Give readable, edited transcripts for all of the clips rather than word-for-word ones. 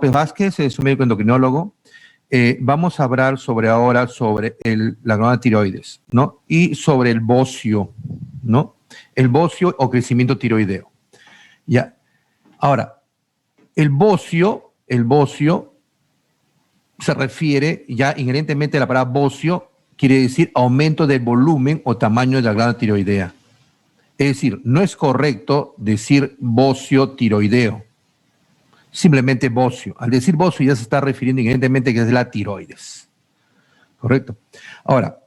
Vázquez es un médico endocrinólogo. Vamos a hablar ahora sobre la glándulas tiroides, ¿no? Y sobre el bocio, ¿no? El bocio o crecimiento tiroideo. Ya. Ahora, el bocio se refiere ya inherentemente a la palabra bocio, quiere decir aumento del volumen o tamaño de la glándula tiroidea. Es decir, no es correcto decir bocio tiroideo, simplemente bocio. Al decir bocio ya se está refiriendo inherentemente que es la tiroides. ¿Correcto? Ahora,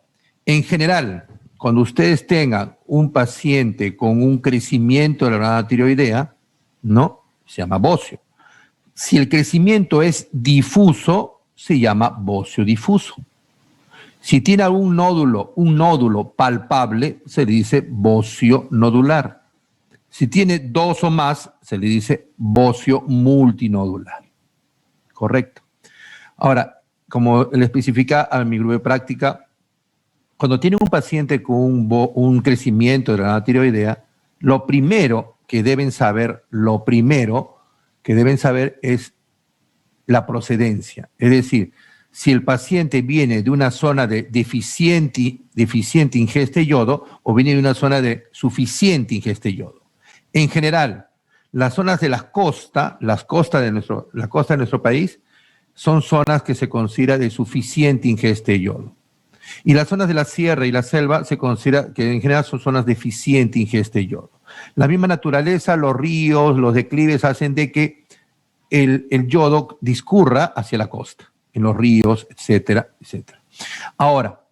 en general, cuando ustedes tengan un paciente con un crecimiento de la glándula tiroidea, ¿no? Se llama bocio. Si el crecimiento es difuso, se llama bocio difuso. Si tiene algún un nódulo palpable, se le dice bocio nodular. Si tiene dos o más, se le dice bocio multinodular. Correcto. Ahora, como le especifica a mi grupo de práctica, cuando tiene un paciente con un crecimiento de la glándula tiroidea, lo primero que deben saber es la procedencia. Es decir, si el paciente viene de una zona de deficiente ingesta de yodo o viene de una zona de suficiente ingesta de yodo. En general, las zonas de la costa de nuestro país son zonas que se considera de suficiente ingesta de yodo. Y las zonas de la sierra y la selva se considera que en general son zonas deficiente ingesta de yodo. La misma naturaleza, los ríos, los declives hacen de que el yodo discurra hacia la costa, en los ríos, etcétera, etcétera. Ahora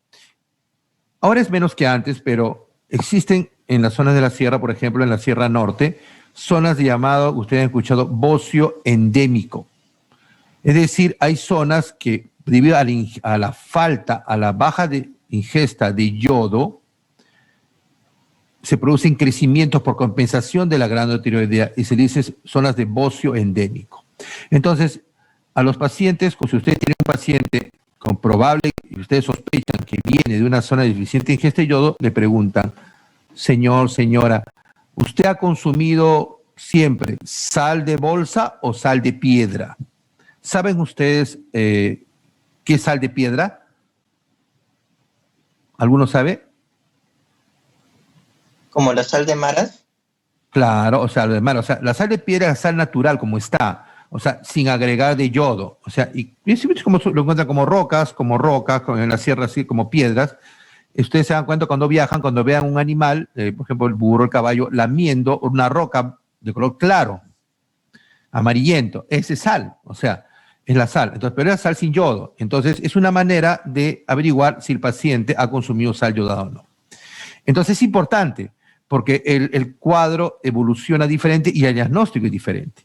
es menos que antes, pero existen en las zonas de la sierra, por ejemplo, en la Sierra Norte, zonas de llamado, ustedes han escuchado, bocio endémico. Es decir, hay zonas que, debido a la baja de ingesta de yodo, se producen crecimientos por compensación de la glándula tiroidea y se dice zonas de bocio endémico. Entonces, a los pacientes, si ustedes tienen un paciente con probable, y ustedes sospechan que viene de una zona de deficiente ingesta de yodo, le preguntan, señor, señora, ¿usted ha consumido siempre sal de bolsa o sal de piedra? ¿Saben ustedes qué es sal de piedra? ¿Alguno sabe? ¿Como la sal de maras? Claro, o sea, la sal de piedra es sal natural como está, o sea, sin agregar de yodo, o sea, y siempre como lo encuentran como rocas, en la sierra así como piedras. Ustedes se dan cuenta cuando viajan, cuando vean un animal, por ejemplo el burro, el caballo, lamiendo una roca de color claro, amarillento, ese es sal, o sea, es la sal. Entonces, pero es sal sin yodo. Entonces, es una manera de averiguar si el paciente ha consumido sal yodada o no. Entonces, es importante, porque el cuadro evoluciona diferente y el diagnóstico es diferente.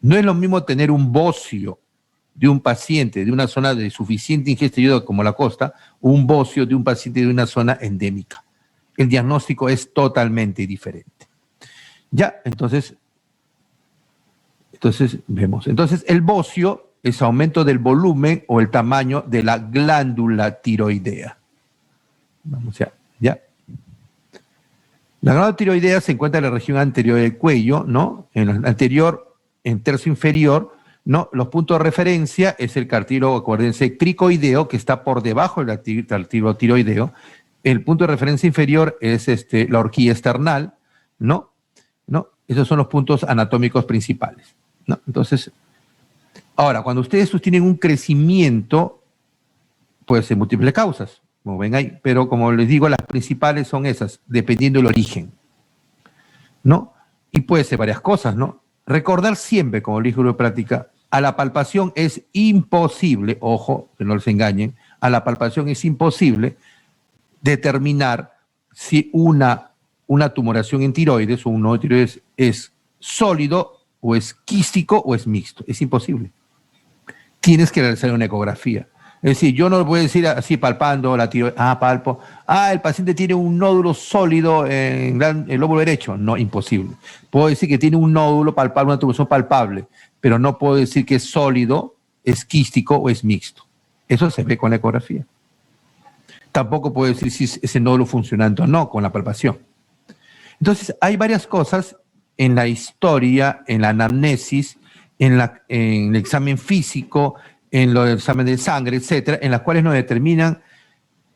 No es lo mismo tener un bocio de un paciente de una zona de suficiente ingesta de yodo como la costa, o un bocio de un paciente de una zona endémica. El diagnóstico es totalmente diferente. Ya, entonces vemos. Entonces, el bocio es aumento del volumen o el tamaño de la glándula tiroidea. Vamos ya. La glándula tiroidea se encuentra en la región anterior del cuello, ¿no? En tercio inferior, ¿no? Los puntos de referencia es el cartílago, acuérdense, cricoideo, que está por debajo del cartílago tiroideo. El punto de referencia inferior es la horquilla esternal, ¿no? Esos son los puntos anatómicos principales, ¿no? Entonces, ahora, cuando ustedes sostienen un crecimiento, puede ser múltiples causas, como ven ahí, pero como les digo, las principales son esas, dependiendo del origen, ¿no? Y puede ser varias cosas, ¿no? Recordar siempre, como le digo en práctica, a la palpación es imposible, ojo, que no les engañen, a la palpación es imposible determinar si una tumoración en tiroides o un nodo de tiroides es sólido o es quístico o es mixto. Es imposible. Tienes que realizar una ecografía. Es decir, yo no voy a decir así palpando la tiroides, palpo, el paciente tiene un nódulo sólido en el lóbulo derecho. No, imposible. Puedo decir que tiene un nódulo palpable, una tumoración palpable, pero no puedo decir que es sólido, es quístico o es mixto. Eso se ve con la ecografía. Tampoco puedo decir si ese nódulo funcionando o no con la palpación. Entonces, hay varias cosas en la historia, en la anamnesis, en el examen físico, en los exámenes de sangre, etcétera, en las cuales nos determinan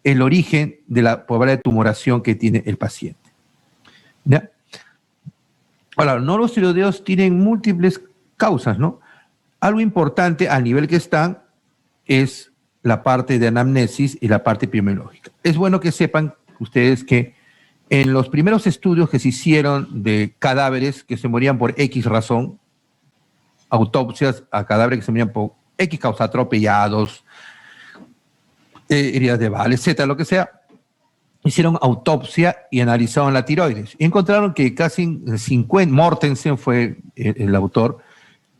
el origen de la probabilidad de tumoración que tiene el paciente. ¿Ya? Ahora, los nódulos tiroideos tienen múltiples causas, ¿no? Algo importante al nivel que están es la parte de anamnesis y la parte epidemiológica. Es bueno que sepan ustedes que en los primeros estudios que se hicieron de cadáveres que se morían por X razón, autopsias a cadáveres que se morían por X causa, atropellados, heridas de bala, etcétera, lo que sea, hicieron autopsia y analizaron la tiroides. Y encontraron que casi en 50, Mortensen fue el autor,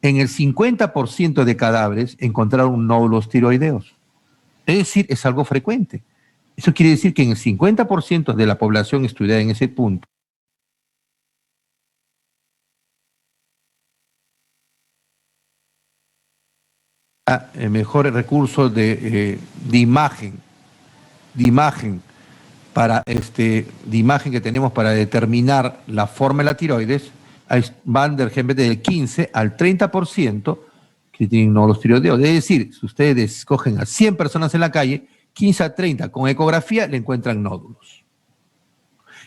en el 50% de cadáveres encontraron nódulos tiroideos. Es decir, es algo frecuente. Eso quiere decir que en el 50% de la población estudiada en ese punto, el mejor recurso de imagen para de imagen que tenemos para determinar la forma de la tiroides, van del 15 al 30% que tienen nódulos tiroideos. Es decir, si ustedes escogen a 100 personas en la calle, 15 a 30 con ecografía le encuentran nódulos.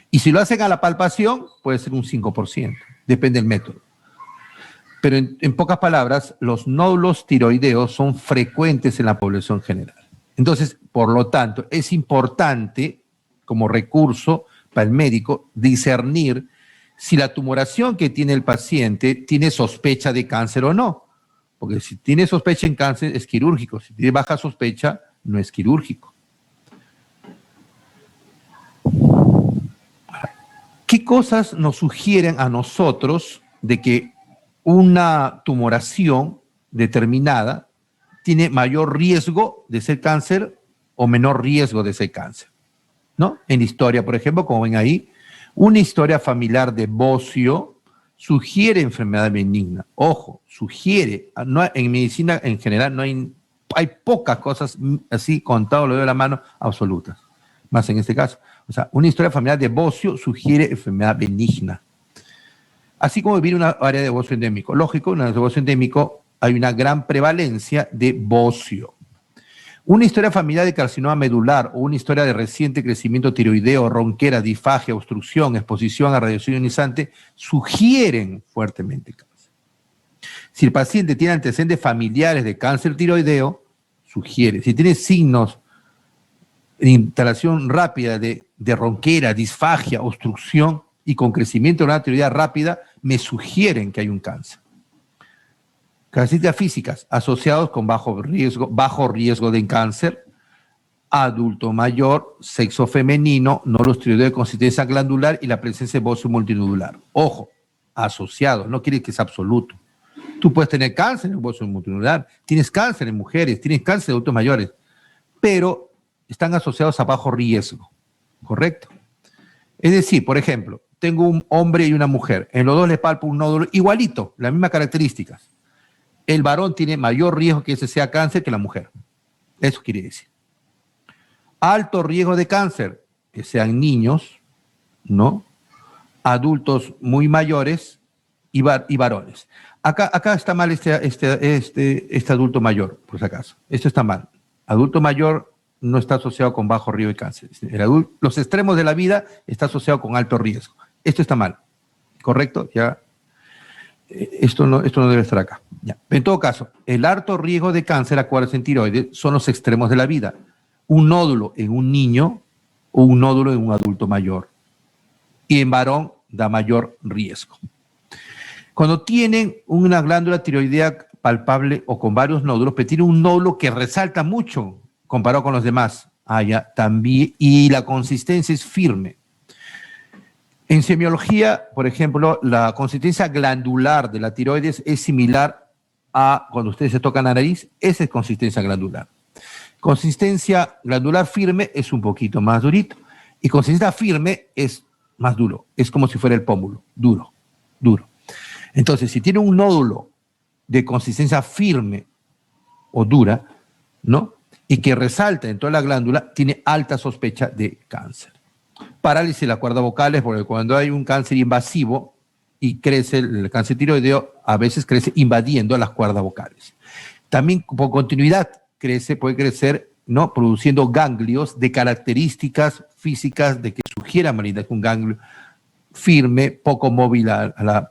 Y si lo hacen a la palpación, puede ser un 5%, depende del método. Pero en pocas palabras, los nódulos tiroideos son frecuentes en la población general. Entonces, por lo tanto, es importante como recurso para el médico discernir si la tumoración que tiene el paciente tiene sospecha de cáncer o no. Porque si tiene sospecha en cáncer es quirúrgico, si tiene baja sospecha no es quirúrgico. ¿Qué cosas nos sugieren a nosotros de que una tumoración determinada tiene mayor riesgo de ser cáncer o menor riesgo de ser cáncer? ¿No? En la historia, por ejemplo, como ven ahí, una historia familiar de bocio sugiere enfermedad benigna. Ojo, sugiere. No, en medicina en general no hay pocas cosas así, contado lo de la mano, absolutas. Más en este caso. O sea, una historia familiar de bocio sugiere enfermedad benigna. Así como vivir una área de bocio endémico. Lógico, en un área de bocio endémico hay una gran prevalencia de bocio. Una historia familiar de carcinoma medular o una historia de reciente crecimiento tiroideo, ronquera, disfagia, obstrucción, exposición a radiación ionizante sugieren fuertemente cáncer. Si el paciente tiene antecedentes familiares de cáncer tiroideo, sugiere. Si tiene signos de instalación rápida de ronquera, disfagia, obstrucción y con crecimiento de una tiroidea rápida, me sugieren que hay un cáncer. Características físicas asociados con bajo riesgo de cáncer, adulto mayor, sexo femenino, nódulos tiroideos de consistencia glandular y la presencia de bocio multinodular. Ojo, asociados, no quiere que sea absoluto. Tú puedes tener cáncer en bocio multinodular, tienes cáncer en mujeres, tienes cáncer en adultos mayores, pero están asociados a bajo riesgo, ¿correcto? Es decir, por ejemplo, tengo un hombre y una mujer, en los dos les palpo un nódulo igualito, las mismas características. El varón tiene mayor riesgo que ese sea cáncer que la mujer. Eso quiere decir. Alto riesgo de cáncer, que sean niños, ¿no? Adultos muy mayores y varones. Acá está mal este adulto mayor, por si acaso. Esto está mal. Adulto mayor no está asociado con bajo riesgo de cáncer. Los extremos de la vida está asociado con alto riesgo. Esto está mal. ¿Correcto? Ya. Esto no debe estar acá. Ya. En todo caso, el alto riesgo de cáncer, acuérdense en tiroides, son los extremos de la vida. Un nódulo en un niño o un nódulo en un adulto mayor. Y en varón da mayor riesgo. Cuando tienen una glándula tiroidea palpable o con varios nódulos, pero tiene un nódulo que resalta mucho comparado con los demás, también, y la consistencia es firme. En semiología, por ejemplo, la consistencia glandular de la tiroides es similar a cuando ustedes se tocan la nariz, esa es consistencia glandular. Consistencia glandular firme es un poquito más durito y consistencia firme es más duro, es como si fuera el pómulo, duro. Entonces, si tiene un nódulo de consistencia firme o dura, ¿no? Y que resalta en toda la glándula, tiene alta sospecha de cáncer. Parálisis de las cuerdas vocales, porque cuando hay un cáncer invasivo, y crece el cáncer tiroideo, a veces crece invadiendo las cuerdas vocales. También por continuidad puede crecer, ¿no?, produciendo ganglios de características físicas de que sugiera malignidad, un ganglio firme, poco móvil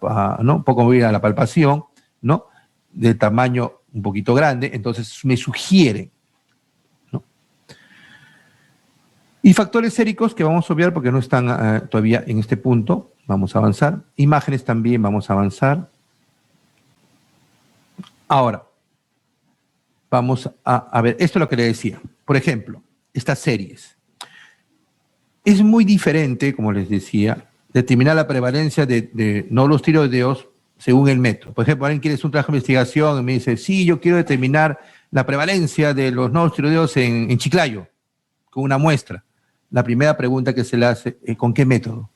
poco móvil a la palpación, ¿no?, de tamaño un poquito grande, entonces me sugieren, ¿no? Y factores séricos que vamos a obviar porque no están todavía en este punto, vamos a avanzar. Imágenes también vamos a avanzar. Ahora, vamos a ver, esto es lo que le decía. Por ejemplo, estas series. Es muy diferente, como les decía, determinar la prevalencia de nódulos tiroideos según el método. Por ejemplo, alguien quiere hacer un trabajo de investigación y me dice, sí, yo quiero determinar la prevalencia de los nódulos tiroideos en Chiclayo, con una muestra. La primera pregunta que se le hace es, ¿con qué método?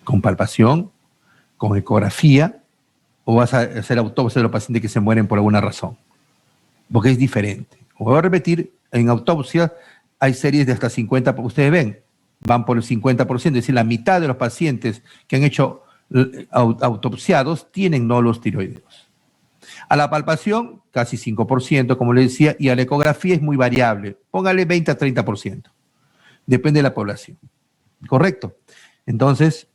¿Con palpación? ¿Con ecografía? ¿O vas a hacer autopsia de los pacientes que se mueren por alguna razón? Porque es diferente. Voy a repetir, en autopsia hay series de hasta 50%, ustedes ven, van por el 50%, es decir, la mitad de los pacientes que han hecho autopsiados tienen nódulos tiroideos. A la palpación, casi 5%, como les decía, y a la ecografía es muy variable. Póngale 20 a 30%. Depende de la población. ¿Correcto? Entonces,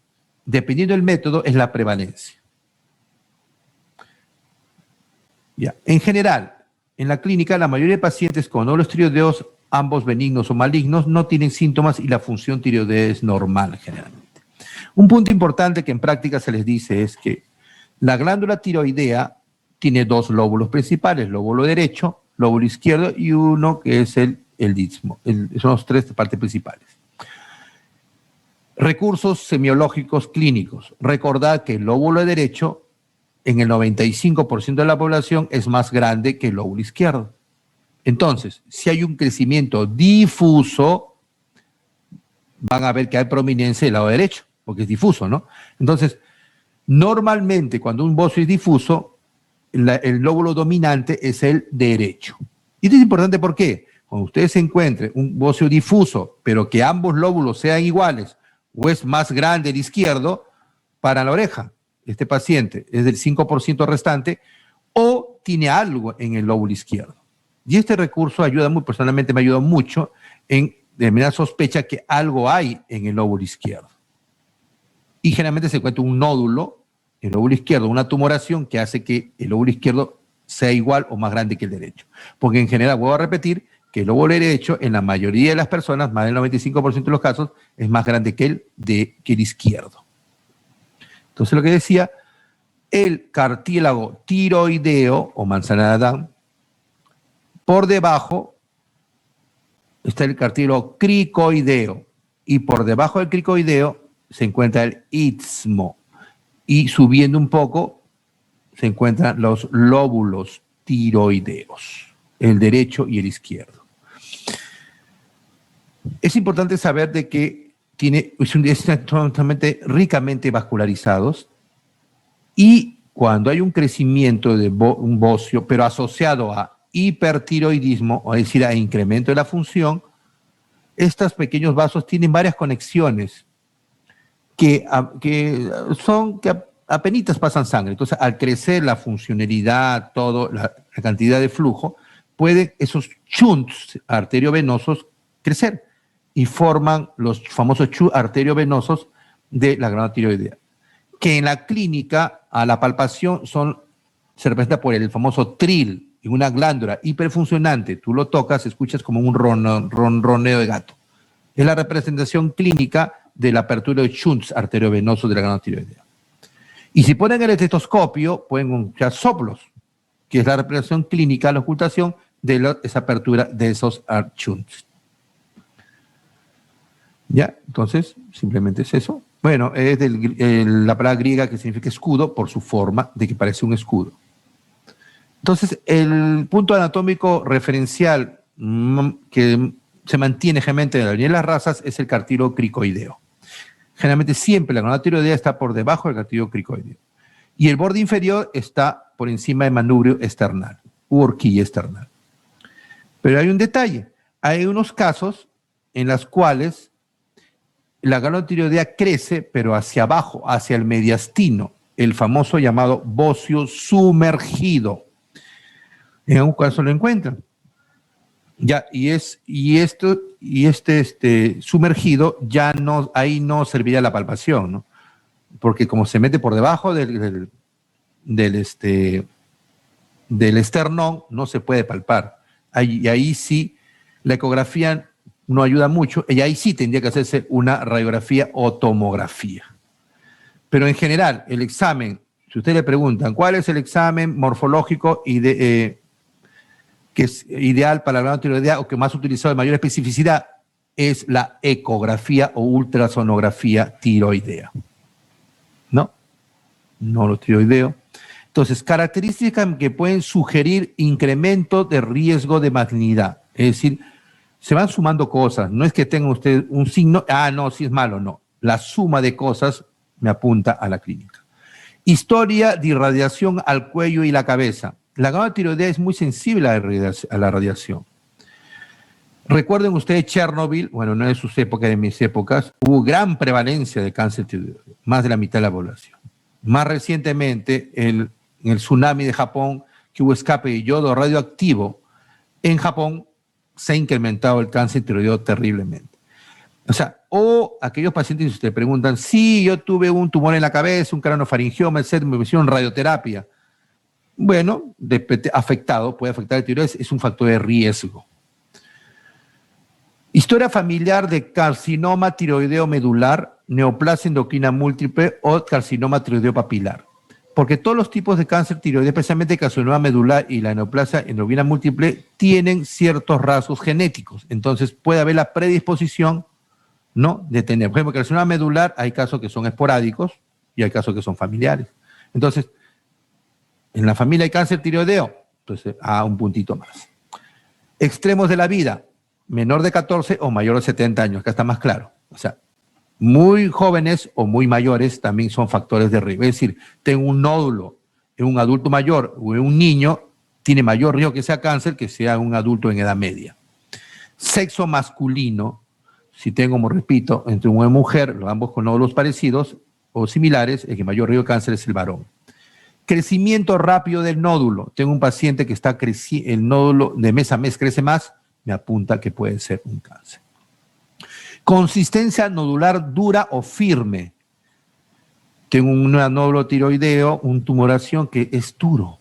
dependiendo del método, es la prevalencia. Ya. En general, en la clínica, la mayoría de pacientes con nódulos tiroideos, ambos benignos o malignos, no tienen síntomas y la función tiroidea es normal generalmente. Un punto importante que en práctica se les dice es que la glándula tiroidea tiene dos lóbulos principales, lóbulo derecho, lóbulo izquierdo y uno que es el istmo. Son los tres partes principales. Recursos semiológicos clínicos. Recordad que el lóbulo derecho en el 95% de la población es más grande que el lóbulo izquierdo. Entonces, si hay un crecimiento difuso, van a ver que hay prominencia del lado derecho, porque es difuso, ¿no? Entonces, normalmente cuando un bocio es difuso, el lóbulo dominante es el derecho. Y esto es importante, ¿por qué? Cuando ustedes encuentren un bocio difuso, pero que ambos lóbulos sean iguales, o es más grande el izquierdo, para la oreja, este paciente es del 5% restante, o tiene algo en el lóbulo izquierdo. Y este recurso ayuda muy, personalmente me ayuda mucho en determinar sospecha que algo hay en el lóbulo izquierdo. Y generalmente se encuentra un nódulo en el lóbulo izquierdo, una tumoración que hace que el lóbulo izquierdo sea igual o más grande que el derecho. Porque en general, vuelvo a repetir, que el lóbulo derecho en la mayoría de las personas, más del 95% de los casos, es más grande que el izquierdo. Entonces lo que decía, el cartílago tiroideo o manzana de Adán, por debajo está el cartílago cricoideo y por debajo del cricoideo se encuentra el istmo y subiendo un poco se encuentran los lóbulos tiroideos, el derecho y el izquierdo. Es importante saber de que están totalmente ricamente vascularizados y cuando hay un crecimiento de un bocio, pero asociado a hipertiroidismo, o es decir, a incremento de la función, estos pequeños vasos tienen varias conexiones que apenitas pasan sangre. Entonces, al crecer la funcionalidad, la cantidad de flujo, pueden esos shunts arteriovenosos crecer y forman los famosos shunts arteriovenosos de la glándula tiroidea, que en la clínica, a la palpación, se representa por el famoso tril, en una glándula hiperfuncionante. Tú lo tocas, escuchas como un ronroneo de gato. Es la representación clínica de la apertura de shunts arteriovenosos de la glándula tiroidea. Y si ponen el estetoscopio, pueden escuchar soplos, que es la representación clínica, la ocultación de esa apertura de esos shunts. ¿Ya? Entonces, simplemente es eso. Bueno, es la palabra griega que significa escudo por su forma de que parece un escudo. Entonces, el punto anatómico referencial que se mantiene generalmente en la línea de las razas es el cartílago cricoideo. Generalmente siempre la glándula tiroidea está por debajo del cartílago cricoideo. Y el borde inferior está por encima del manubrio esternal, u horquilla esternal. Pero hay un detalle. Hay unos casos en los cuales la glándula tiroidea crece, pero hacia abajo, hacia el mediastino, el famoso llamado bocio sumergido. En algún caso lo encuentran. Ya, este sumergido ya no, ahí no serviría la palpación, ¿no? Porque como se mete por debajo del esternón, no se puede palpar. Ahí sí, la ecografía no ayuda mucho, y ahí sí tendría que hacerse una radiografía o tomografía. Pero en general, el examen, si ustedes le preguntan, ¿cuál es el examen morfológico que es ideal para la glándula tiroidea o que más utilizado de mayor especificidad? Es la ecografía o ultrasonografía tiroidea. ¿No? No lo tiroideo. Entonces, características que pueden sugerir incremento de riesgo de malignidad. Es decir, se van sumando cosas. No es que tenga usted un signo, no, si es malo, no. La suma de cosas me apunta a la clínica. Historia de irradiación al cuello y la cabeza. La glándula tiroidea es muy sensible a la radiación. Recuerden ustedes Chernobyl, bueno, no es sus épocas, de mis épocas, hubo gran prevalencia de cáncer tiroideo, más de la mitad de la población. Más recientemente, en el tsunami de Japón, que hubo escape de yodo radioactivo, en Japón se ha incrementado el cáncer tiroideo terriblemente. O sea, aquellos pacientes que ustedes preguntan, sí, yo tuve un tumor en la cabeza, un craniofaringioma, etc., me hicieron radioterapia. Bueno, afectado, puede afectar el tiroides, es un factor de riesgo. Historia familiar de carcinoma tiroideo medular, neoplasia endocrina múltiple o carcinoma tiroideo papilar. Porque todos los tipos de cáncer tiroideo, especialmente el carcinoma medular y la neoplasia endocrina múltiple, tienen ciertos rasgos genéticos. Entonces puede haber la predisposición, ¿no?, de tener. Por ejemplo, el carcinoma medular hay casos que son esporádicos y hay casos que son familiares. Entonces, en la familia hay cáncer tiroideo, entonces un puntito más. Extremos de la vida, menor de 14 o mayor de 70 años, acá está más claro. O sea, muy jóvenes o muy mayores también son factores de riesgo. Es decir, tengo un nódulo en un adulto mayor o en un niño, tiene mayor riesgo que sea cáncer que sea un adulto en edad media. Sexo masculino, si tengo, como repito, entre una mujer, ambos con nódulos parecidos o similares, el que mayor riesgo de cáncer es el varón. Crecimiento rápido del nódulo. Tengo un paciente que está creciendo, el nódulo de mes a mes crece más, me apunta que puede ser un cáncer. Consistencia nodular dura o firme. Tengo un nódulo tiroideo, una tumoración que es duro.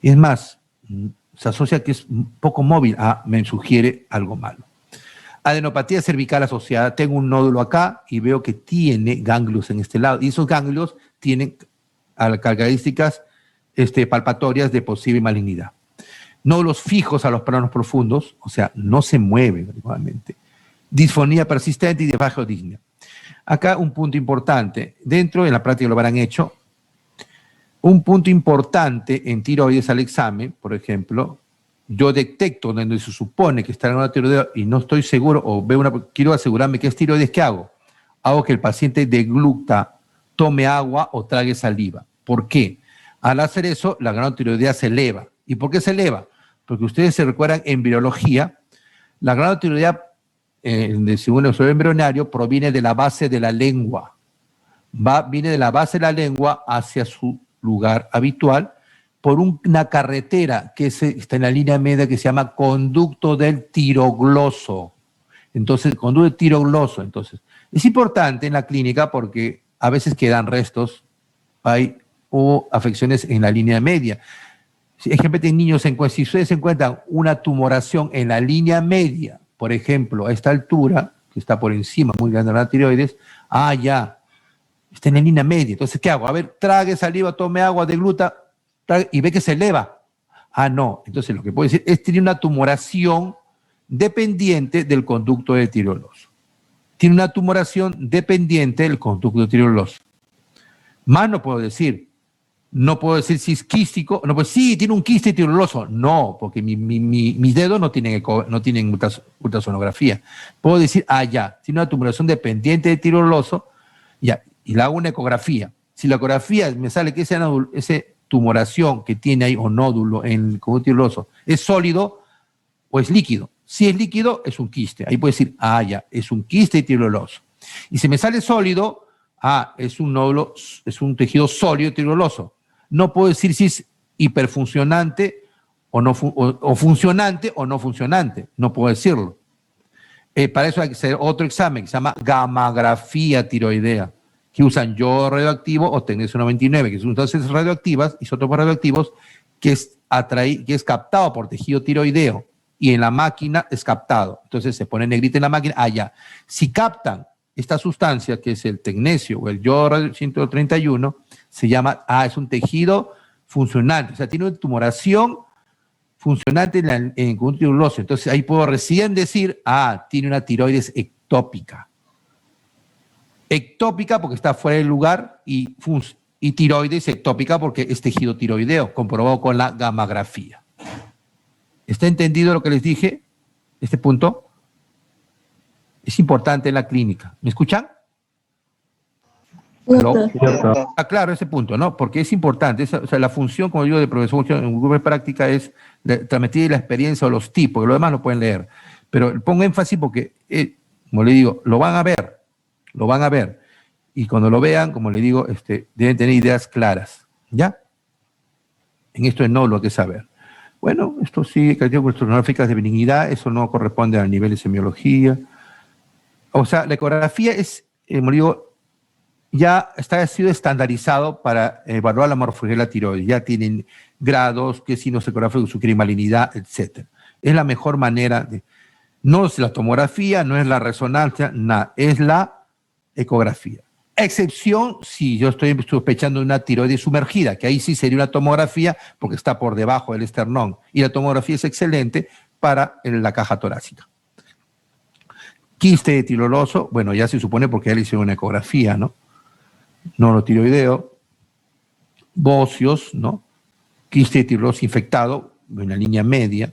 Es más, se asocia que es poco móvil. Me sugiere algo malo. Adenopatía cervical asociada. Tengo un nódulo acá y veo que tiene ganglios en este lado. Y esos ganglios tienen características palpatorias de posible malignidad. Nódulos fijos a los planos profundos, o sea, no se mueven adecuadamente. Disfonía persistente y disfagia digna. Acá un punto importante. Dentro de la práctica lo habrán hecho. Un punto importante en tiroides al examen, por ejemplo, yo detecto donde se supone que está en una tiroidea y no estoy seguro, o quiero asegurarme que es tiroides, ¿qué hago? Hago que el paciente degluta, tome agua o trague saliva. ¿Por qué? Al hacer eso, la glándula tiroidea se eleva. ¿Y por qué se eleva? Porque ustedes se recuerdan en virología, la glándula tiroidea, según el estudio embrionario, proviene de la base de la lengua. Viene de la base de la lengua hacia su lugar habitual por una carretera que está en la línea media que se llama conducto del tirogloso. Entonces, conducto del tirogloso. Entonces, es importante en la clínica porque a veces quedan restos, o afecciones en la línea media. Ejemplo, en niños, si ustedes encuentran una tumoración en la línea media, por ejemplo, a esta altura, que está por encima, muy grande de la tiroides, ya, está en la línea media. Entonces, ¿qué hago? A ver, trague saliva, tome agua, degluta, y ve que se eleva. No. Entonces, lo que puedo decir es que tiene una tumoración dependiente del conducto del tirogloso. Tiene una tumoración dependiente del conducto del tirogloso. Más no puedo decir. No puedo decir si es quístico. No, pues sí, tiene un quiste tirogloso. No, porque mis dedos no tienen ultrasonografía. Puedo decir, ya, tiene una tumoración dependiente del tirogloso, ya, y le hago una ecografía. Si la ecografía me sale que esa tumoración que tiene ahí, o nódulo en el conducto tirogloso, es sólido o es líquido. Si es líquido, es un quiste. Ahí puedes decir, ah, ya, es un quiste tiroidoso. Y si me sale sólido, ah, es un nódulo, es un tejido sólido tiroidoso. No puedo decir si es hiperfuncionante o, no, o funcionante o no funcionante. No puedo decirlo. Para eso hay que hacer otro examen que se llama gammagrafía tiroidea, que usan yodo radioactivo o tecnesio 99, que son entonces radioactivas, isótopos radioactivos, que es captado por tejido tiroideo y en la máquina es captado. Entonces se pone negrita en la máquina. Ah, ya. Si captan esta sustancia, que es el tecnesio o el yodo 131, se llama, es un tejido funcionante. O sea, tiene una tumoración funcionante en conjunto tiroidoso. Entonces ahí puedo recién decir, tiene una tiroides ectópica. Ectópica porque está fuera del lugar y tiroides ectópica porque es tejido tiroideo, comprobado con la gammagrafía. ¿Está entendido lo que les dije? Este punto es importante en la clínica. ¿Me escuchan? Claro, ese punto, ¿no? Porque es importante. O sea, la función, como digo, de profesor en grupo de práctica es transmitir la experiencia o los tipos, que lo demás lo pueden leer. Pero pongo énfasis porque, como le digo, lo van a ver. Lo van a ver. Y cuando lo vean, como le digo, deben tener ideas claras. ¿Ya? En esto de no lo que saber. Bueno, esto sí, características cronológicas de benignidad, eso no corresponde al nivel de semiología. O sea, la ecografía es, como digo, ya ha sido estandarizado para evaluar la morfología de la tiroides. Ya tienen grados, qué signos ecográficos, su crimalinidad, etc. Es la mejor manera de... No es la tomografía, no es la resonancia, nada, es la ecografía. Excepción si yo estoy sospechando de una tiroides sumergida, que ahí sí sería una tomografía porque está por debajo del esternón. Y la tomografía es excelente para la caja torácica. Quiste tiroidoso, bueno, ya se supone porque ya le hicieron una ecografía, ¿no? Nodotiroideo, bóceos, ¿no? Quiste tiroidoso infectado, en la línea media.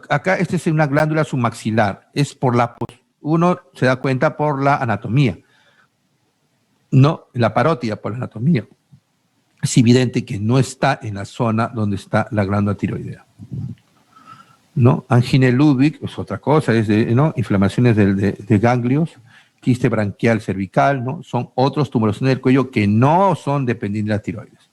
Acá esta es una glándula submaxilar, es por la... Uno se da cuenta por la anatomía, no la parótida por la anatomía. Es evidente que no está en la zona donde está la glándula tiroidea. ¿No? Angina de Ludwig es otra cosa, es ¿no? Inflamaciones de ganglios, quiste branquial cervical, ¿no? Son otros tumoraciones del cuello que no son dependientes de la tiroides.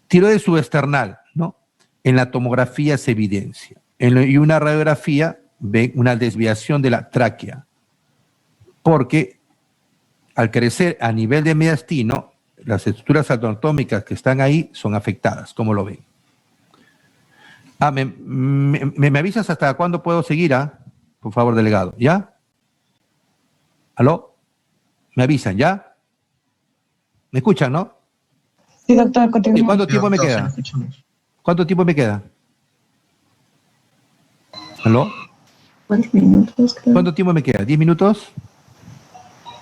Tiroides subesternal, ¿no? En la tomografía se evidencia. Y una radiografía ve una desviación de la tráquea, porque al crecer a nivel de mediastino, las estructuras anatómicas que están ahí son afectadas, como lo ven. ¿Me avisas hasta cuándo puedo seguir? Por favor, delegado. ¿Ya? ¿Aló? ¿Me avisan, ya? ¿Me escuchan, no? Sí, doctor, continúa. ¿Y cuánto tiempo me queda? ¿Cuánto tiempo me queda? ¿Aló? 10 minutos, creo. ¿Cuánto tiempo me queda? ¿10 minutos?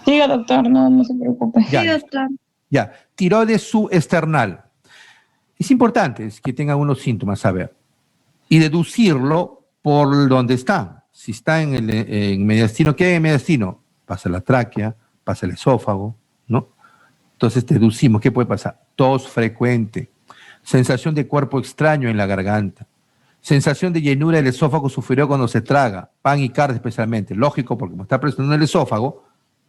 Siga, doctor, no se preocupe. Ya, Sí, doctor. ya. Tiroides subesternal. Es importante que tengan unos síntomas, a ver. Y deducirlo por donde está. Si está en mediastino, ¿qué hay en mediastino? Pasa la tráquea, pasa el esófago, ¿no? Entonces deducimos, ¿qué puede pasar? Tos frecuente, sensación de cuerpo extraño en la garganta, sensación de llenura del esófago superior cuando se traga, pan y carne especialmente. Lógico, porque como está presionando el esófago,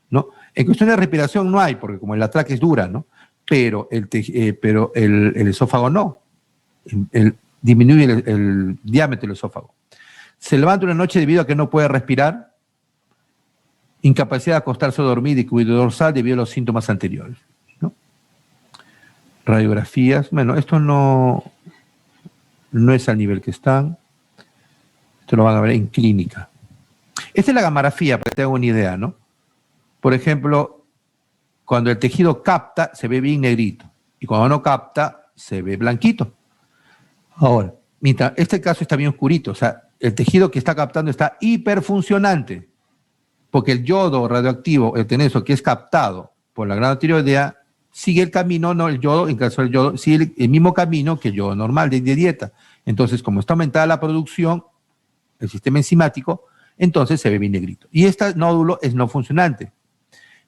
¿no? En cuestión de respiración no hay, porque como la tráquea es dura, ¿no? Pero el esófago no. Disminuye el diámetro del esófago. Se levanta una noche debido a que no puede respirar, incapacidad de acostarse o dormir y cuidado dorsal debido a los síntomas anteriores, ¿no? Radiografías, bueno, esto no es al nivel que están, esto lo van a ver en clínica. Esta es la gammagrafía, para que tengan una idea, ¿no? Por ejemplo, cuando el tejido capta, se ve bien negrito, y cuando no capta, se ve blanquito. Ahora, mientras este caso está bien oscurito, o sea, el tejido que está captando está hiperfuncionante, porque el yodo radioactivo, el tenesio que es captado por la glándula tiroidea, sigue el camino, no el yodo, en caso del yodo, sigue el mismo camino que el yodo normal de dieta. Entonces, como está aumentada la producción, el sistema enzimático, entonces se ve bien negrito. Y este nódulo es no funcionante.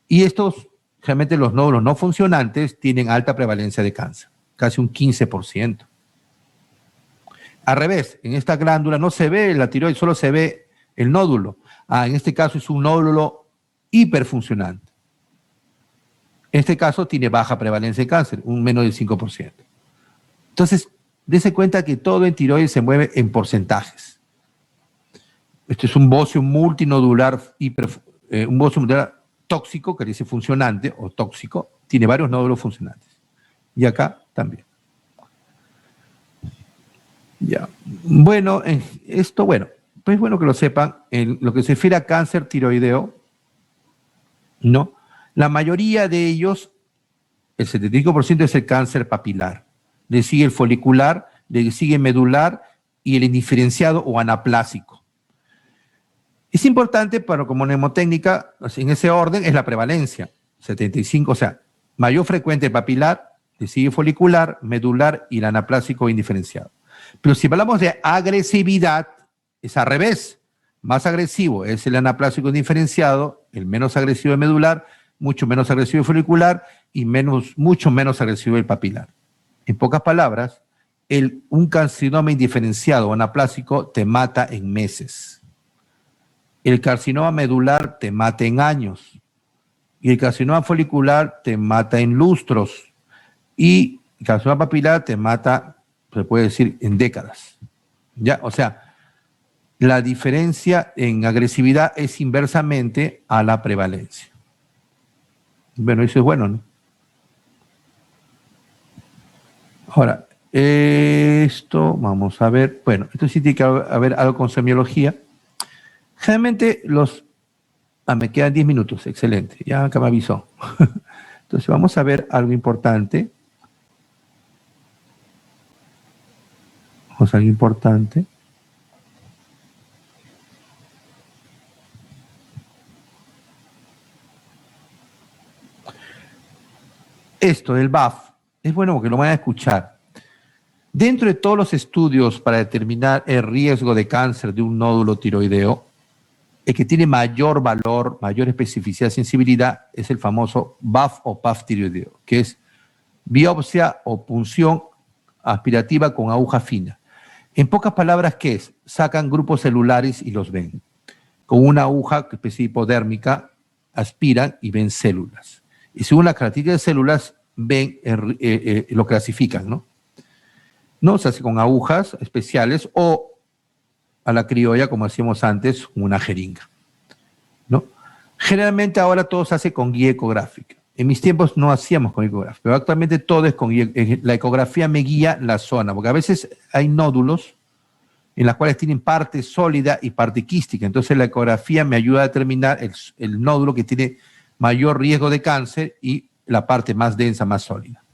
Y realmente los nódulos no funcionantes tienen alta prevalencia de cáncer, casi un 15%. Al revés, en esta glándula no se ve la tiroides, solo se ve el nódulo. En este caso es un nódulo hiperfuncionante. En este caso tiene baja prevalencia de cáncer, un menos del 5%. Entonces, dése cuenta que todo en tiroides se mueve en porcentajes. Este es un bocio multinodular, un bocio multinodular tóxico, que dice funcionante o tóxico, tiene varios nódulos funcionantes. Y acá también. Ya. Bueno, esto, bueno, pues bueno que lo sepan, en lo que se refiere a cáncer tiroideo, ¿no? La mayoría de ellos, el 75% es el cáncer papilar. Le sigue el folicular, le sigue medular y el indiferenciado o anaplásico. Es importante, para como mnemotécnica, en ese orden es la prevalencia. 75, o sea, mayor frecuente papilar, le sigue folicular, medular y el anaplásico indiferenciado. Pero si hablamos de agresividad, es al revés. Más agresivo es el anaplásico indiferenciado, el menos agresivo el medular, mucho menos agresivo el folicular y mucho menos agresivo el papilar. En pocas palabras, un carcinoma indiferenciado o anaplásico te mata en meses. El carcinoma medular te mata en años. Y el carcinoma folicular te mata en lustros. Y el carcinoma papilar te mata, se puede decir, en décadas. ¿Ya? O sea, la diferencia en agresividad es inversamente a la prevalencia. Bueno, eso es bueno, ¿no? Ahora, esto, vamos a ver, bueno, esto sí tiene que haber algo con semiología. Generalmente me quedan 10 minutos, excelente, ya acá me avisó. Entonces vamos a ver algo importante. Vamos a algo importante. Esto del BAF, es bueno porque lo van a escuchar. Dentro de todos los estudios para determinar el riesgo de cáncer de un nódulo tiroideo, el que tiene mayor valor, mayor especificidad, sensibilidad, es el famoso BAF o PAF tiroideo, que es biopsia o punción aspirativa con aguja fina. En pocas palabras, ¿qué es? Sacan grupos celulares y los ven. Con una aguja, especie hipodérmica, aspiran y ven células. Y según las características de células, ven, lo clasifican, ¿no? No se hace con agujas especiales o a la criolla, como hacíamos antes, una jeringa, ¿no? Generalmente ahora todo se hace con guía ecográfica. En mis tiempos no hacíamos con ecografía, pero actualmente todo es con guía. La ecografía me guía la zona, porque a veces hay nódulos en las cuales tienen parte sólida y parte quística. Entonces la ecografía me ayuda a determinar el nódulo que tiene mayor riesgo de cáncer y la parte más densa, más sólida.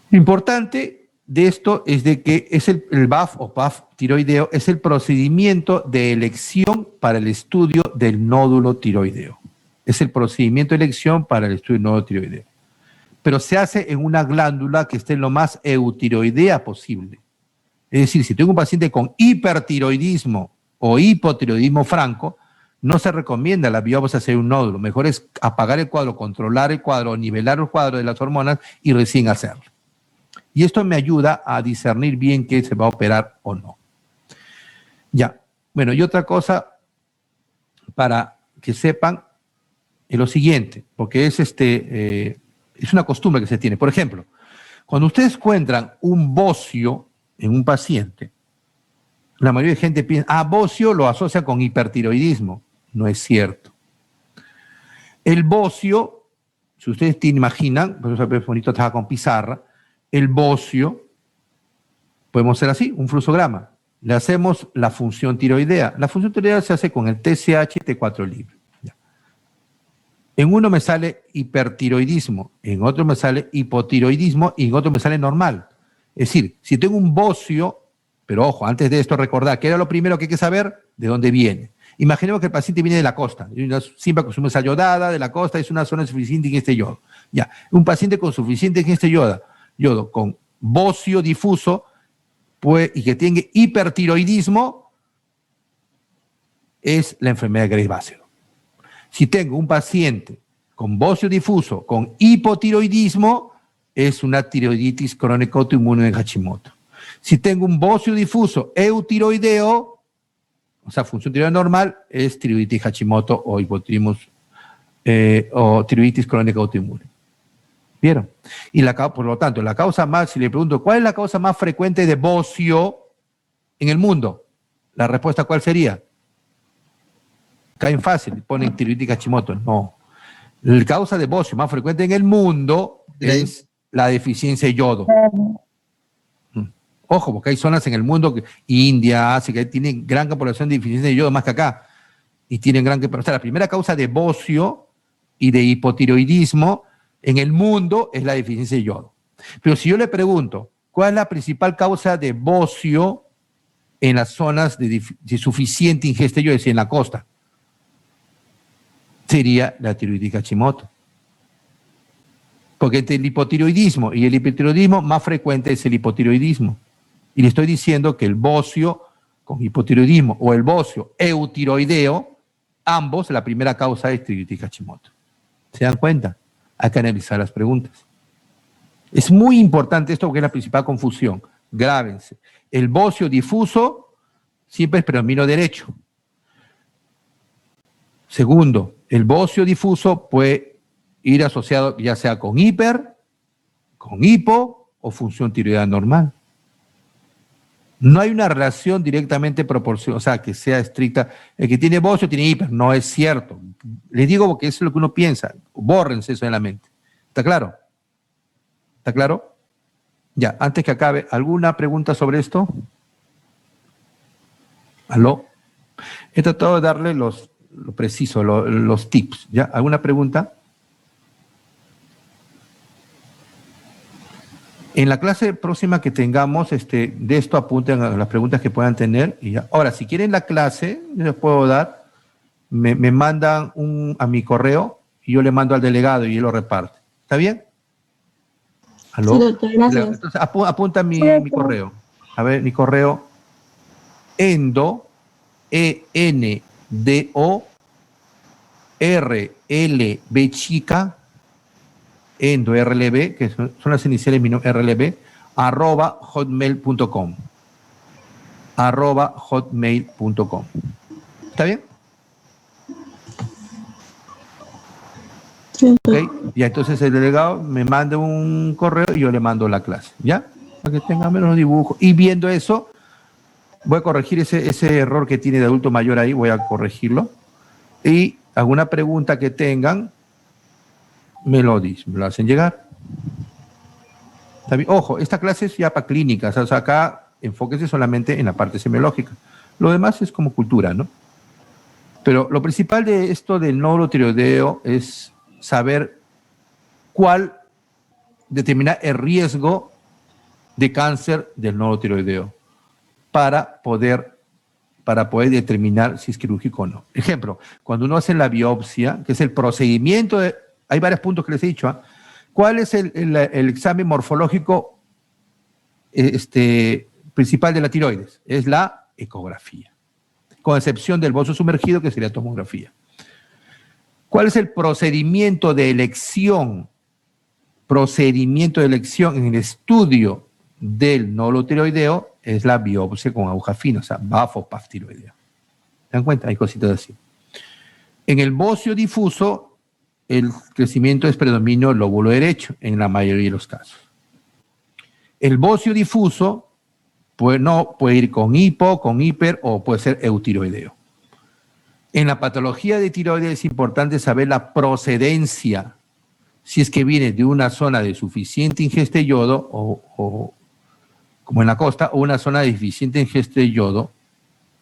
Lo importante de esto es de que es el BAF o PAF tiroideo es el procedimiento de elección para el estudio del nódulo tiroideo. Es el procedimiento de elección para el estudio del nódulo tiroideo. Pero se hace en una glándula que esté lo más eutiroidea posible. Es decir, si tengo un paciente con hipertiroidismo o hipotiroidismo franco, no se recomienda la biopsia hacer un nódulo. Mejor es apagar el cuadro, controlar el cuadro, nivelar el cuadro de las hormonas y recién hacerlo. Y esto me ayuda a discernir bien qué se va a operar o no. Ya, bueno, y otra cosa para que sepan es lo siguiente, porque es una costumbre que se tiene. Por ejemplo, cuando ustedes encuentran un bocio en un paciente, la mayoría de gente piensa, bocio lo asocia con hipertiroidismo. No es cierto. El bocio, si ustedes imaginan, por eso es bonito trabajar con pizarra, el bocio, podemos hacer así, un fluxograma. Le hacemos la función tiroidea. La función tiroidea se hace con el TSH y T4 libre. Ya. En uno me sale hipertiroidismo, en otro me sale hipotiroidismo y en otro me sale normal. Es decir, si tengo un bocio, pero ojo, antes de esto recordar que era lo primero que hay que saber, de dónde viene. Imaginemos que el paciente viene de la costa, siempre consume sal yodada de la costa, es una zona suficiente en este yodo. Ya, un paciente con suficiente en este yodo con bocio difuso y que tenga hipertiroidismo, es la enfermedad de Graves-Bachelor. Si tengo un paciente con bocio difuso, con hipotiroidismo, es una tiroiditis crónica autoinmune de Hashimoto. Si tengo un bocio difuso eutiroideo, o sea, función tiroidea normal, es tiroiditis Hashimoto o hipotiroidismo o tiroiditis crónica autoinmune. ¿Vieron? Y por lo tanto, la causa más, si le pregunto, ¿cuál es la causa más frecuente de bocio en el mundo? La respuesta, ¿cuál sería? Caen fácil, ponen tiroiditis Hashimoto. No. La causa de bocio más frecuente en el mundo es la deficiencia de yodo. Ojo, porque hay zonas en el mundo, India, Asia, que tienen gran población de deficiencia de yodo más que acá. Y tienen o sea, la primera causa de bocio y de hipotiroidismo en el mundo es la deficiencia de yodo. Pero si yo le pregunto, ¿cuál es la principal causa de bocio en las zonas de suficiente ingesta de yodo, es decir, en la costa? Sería la tiroiditis Hashimoto. Porque entre el hipotiroidismo y el hipertiroidismo, más frecuente es el hipotiroidismo. Y le estoy diciendo que el bocio con hipotiroidismo o el bocio eutiroideo, ambos, la primera causa es tiroiditis Hashimoto. ¿Se dan cuenta? Hay que analizar las preguntas. Es muy importante esto porque es la principal confusión. Grábense. El bocio difuso siempre es predominio derecho. Segundo, el bocio difuso puede ir asociado ya sea con hiper, con hipo o función tiroidea normal. No hay una relación directamente proporcional, o sea, que sea estricta. El que tiene bocio tiene hiper. No es cierto. Les digo porque eso es lo que uno piensa. Bórrense eso en la mente. ¿Está claro? ¿Está claro? Ya, antes que acabe, ¿alguna pregunta sobre esto? ¿Aló? He tratado de darle lo preciso, los tips. ¿Ya? ¿Alguna pregunta? En la clase próxima que tengamos, de esto apunten a las preguntas que puedan tener. Y ya. Ahora, si quieren la clase, les puedo dar, me mandan a mi correo y yo le mando al delegado y él lo reparte. ¿Está bien? ¿Aló? Sí, doctor, gracias. Entonces, apunta mi correo. A ver, mi correo, endo, ENDO, RLB chica, endo, RLB, que son las iniciales de mi nombre, RLB, @hotmail.com. @hotmail.com. ¿Está bien? Sí, Ok, ya entonces el delegado me manda un correo y yo le mando la clase, ¿ya? Para que tenga menos dibujos. Y viendo eso, voy a corregir ese error que tiene de adulto mayor ahí, voy a corregirlo. Y alguna pregunta que tengan, me lo hacen llegar. ¿Está bien? Ojo, esta clase es ya para clínicas, o sea, acá enfóquese solamente en la parte semiológica. Lo demás es como cultura, ¿no? Pero lo principal de esto del nódulo tiroideo es saber determinar el riesgo de cáncer del nódulo tiroideo para poder determinar si es quirúrgico o no. Ejemplo, cuando uno hace la biopsia, que es el procedimiento, hay varios puntos que les he dicho, ¿cuál es el examen morfológico principal de la tiroides? Es la ecografía, con excepción del bocio sumergido, que sería tomografía. ¿Cuál es el procedimiento de elección? Procedimiento de elección en el estudio del nódulo tiroideo es la biopsia con aguja fina, o sea, BAF o PAF tiroideo. ¿Se dan cuenta? Hay cositas así. En el bocio difuso, el crecimiento es predominio lóbulo derecho en la mayoría de los casos. El bocio difuso puede ir con hipo, con hiper o puede ser eutiroideo. En la patología de tiroides es importante saber la procedencia, si es que viene de una zona de suficiente ingesta de yodo, o como en la costa, o una zona de deficiente ingesta de yodo,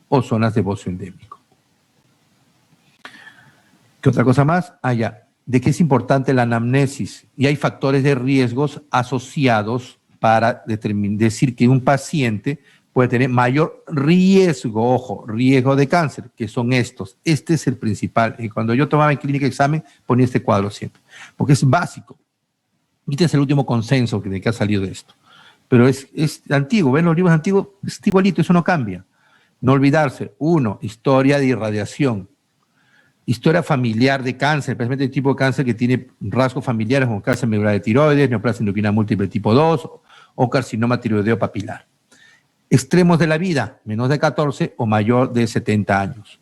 o zonas de bocio endémico. ¿Qué otra cosa más? Ya. ¿De qué es importante la anamnesis? Y hay factores de riesgos asociados para decir que un paciente puede tener mayor riesgo, ojo, riesgo de cáncer, que son estos. Este es el principal. Y cuando yo tomaba en clínica examen, ponía este cuadro siempre, porque es básico. Este es el último consenso de que ha salido de esto. Pero es antiguo, ven los libros antiguos, es igualito, eso no cambia. No olvidarse, 1, historia de irradiación. Historia familiar de cáncer, especialmente el tipo de cáncer que tiene rasgos familiares como cáncer medular de tiroides, neoplasia endocrina múltiple tipo 2 o carcinoma tiroideo papilar. extremos de la vida, menos de 14 o mayor de 70 años.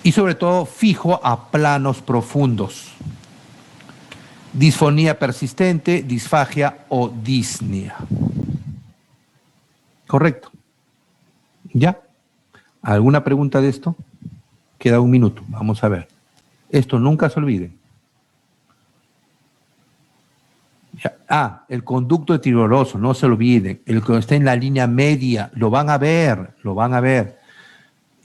Y sobre todo fijo a planos profundos. Disfonía persistente, disfagia o disnea. Correcto. ¿Ya? ¿Alguna pregunta de esto? Queda un minuto, vamos a ver. Esto nunca se olviden. Ya. Ah, el conducto tiroidoso, no se olviden. El que está en la línea media, lo van a ver, lo van a ver.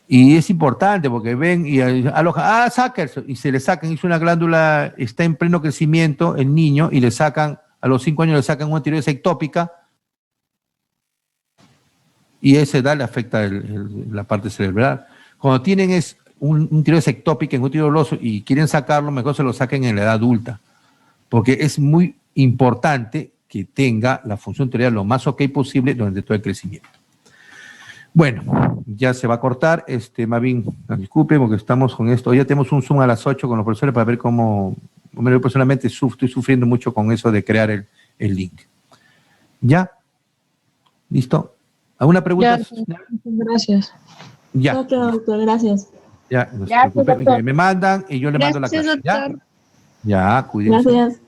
Y es importante porque ven y alojan, sáquense, y se le sacan, es una glándula, está en pleno crecimiento el niño y le sacan, a los 5 años le sacan una tiroides ectópica y a esa edad le afecta la parte cerebral. Cuando tienen un tiroides ectópica en un tiroidoso y quieren sacarlo, mejor se lo saquen en la edad adulta, porque es muy importante que tenga la función tiroidal lo más ok posible durante todo el crecimiento. Bueno, ya se va a cortar, Mavin, disculpe porque estamos con esto, ya tenemos un Zoom a las 8 con los profesores para ver cómo, yo personalmente estoy sufriendo mucho con eso de crear el link. ¿Ya? ¿Listo? ¿Alguna pregunta? Ya, gracias. Ya. Ok, doctor, gracias. Ya, no se preocupe, me mandan y yo le mando la clase. Doctor. Ya, cuídense. Gracias.